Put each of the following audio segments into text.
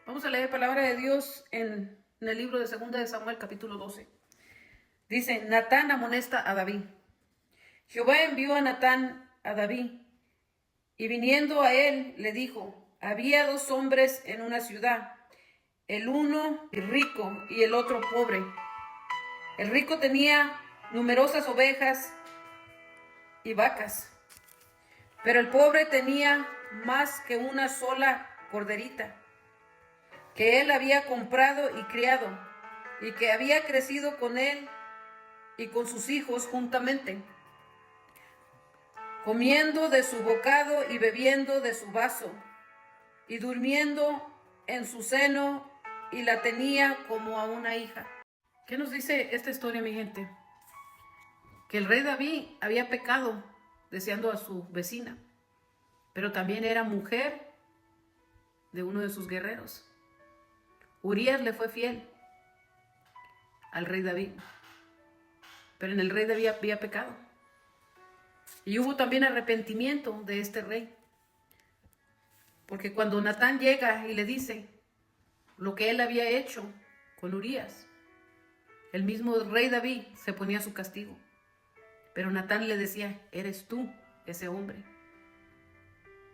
Vamos a leer palabra de Dios en el libro de 2 de Samuel, capítulo 12. Dice, Natán amonesta a David. Jehová envió a Natán a David, y viniendo a él le dijo, había dos hombres en una ciudad, el uno rico y el otro pobre. El rico tenía numerosas ovejas y vacas, pero el pobre tenía más que una sola corderita, que él había comprado y criado, y que había crecido con él y con sus hijos juntamente, comiendo de su bocado y bebiendo de su vaso, y durmiendo en su seno, y la tenía como a una hija. ¿Qué nos dice esta historia, mi gente? Que el rey David había pecado deseando a su vecina, pero también era mujer de uno de sus guerreros. Urías le fue fiel al rey David, pero en el rey David había pecado. Y hubo también arrepentimiento de este rey, porque cuando Natán llega y le dice lo que él había hecho con Urías, el mismo rey David se ponía su castigo. Pero Natán le decía, eres tú ese hombre.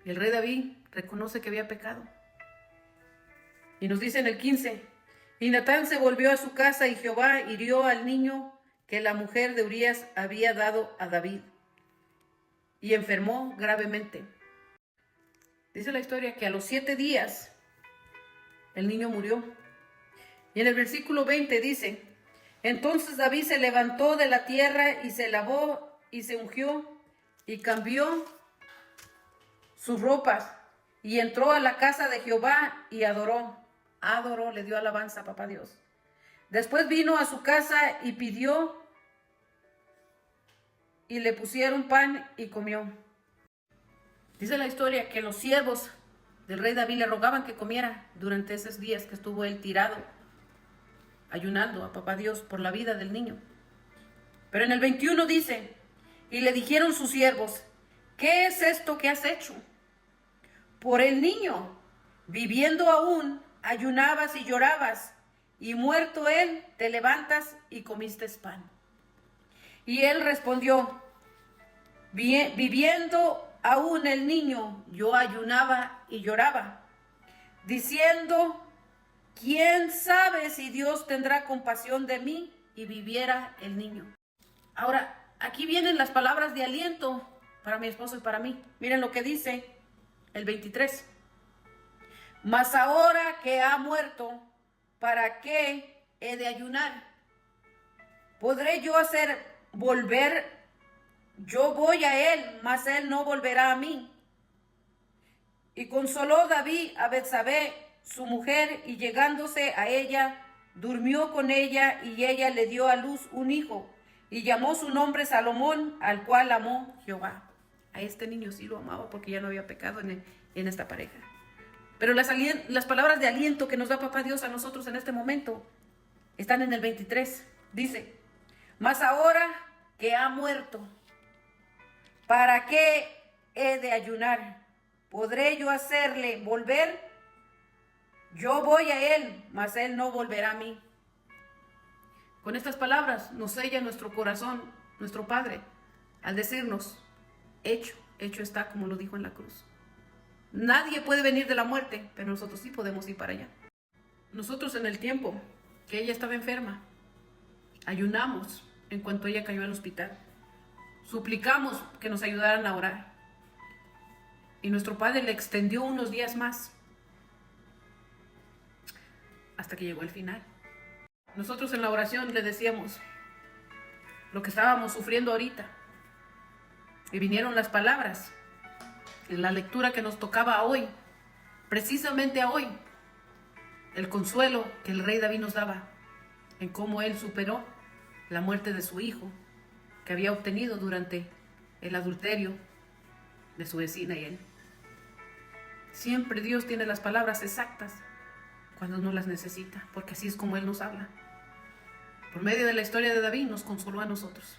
Y el rey David reconoce que había pecado. Y nos dice en el 15, y Natán se volvió a su casa y Jehová hirió al niño que la mujer de Urías había dado a David, y enfermó gravemente. Dice la historia que a los 7 días el niño murió. Y en el versículo 20 dice, entonces David se levantó de la tierra y se lavó y se ungió y cambió sus ropas y entró a la casa de Jehová y adoró, le dio alabanza a papá Dios. Después vino a su casa y pidió y le pusieron pan y comió. Dice la historia que los siervos del rey David le rogaban que comiera durante esos días que estuvo él tirado, ayunando a papá Dios por la vida del niño. Pero en el 21 dice, y le dijeron sus siervos, ¿qué es esto que has hecho? Por el niño, viviendo aún, ayunabas y llorabas, y muerto él, te levantas y comiste pan. Y él respondió, viviendo aún el niño, yo ayunaba y lloraba, diciendo, ¿quién sabe si Dios tendrá compasión de mí y viviera el niño? Ahora, aquí vienen las palabras de aliento para mi esposo y para mí. Miren lo que dice el 23. Mas ahora que ha muerto, ¿para qué he de ayunar? ¿Podré yo hacer volver? Yo voy a él, mas él no volverá a mí. Y consoló David a Betsabé, su mujer, y llegándose a ella, durmió con ella, y ella le dio a luz un hijo, y llamó su nombre Salomón, al cual amó Jehová. A este niño sí lo amaba porque ya no había pecado en esta pareja. Pero las palabras de aliento que nos da papá Dios a nosotros en este momento están en el 23. Dice, mas ahora que ha muerto, ¿para qué he de ayunar? ¿Podré yo hacerle volver? Yo voy a él, mas él no volverá a mí. Con estas palabras nos sella nuestro corazón, nuestro Padre, al decirnos, hecho está, como lo dijo en la cruz. Nadie puede venir de la muerte, pero nosotros sí podemos ir para allá. Nosotros en el tiempo que ella estaba enferma, ayunamos en cuanto ella cayó al hospital. Suplicamos que nos ayudaran a orar. Y nuestro Padre le extendió unos días más, hasta que llegó el final. Nosotros en la oración le decíamos lo que estábamos sufriendo ahorita. Y vinieron las palabras en la lectura que nos tocaba hoy, precisamente a hoy, el consuelo que el rey David nos daba en cómo él superó la muerte de su hijo que había obtenido durante el adulterio de su vecina y él. Siempre Dios tiene las palabras exactas cuando no las necesita, porque así es como él nos habla. Por medio de la historia de David nos consoló a nosotros.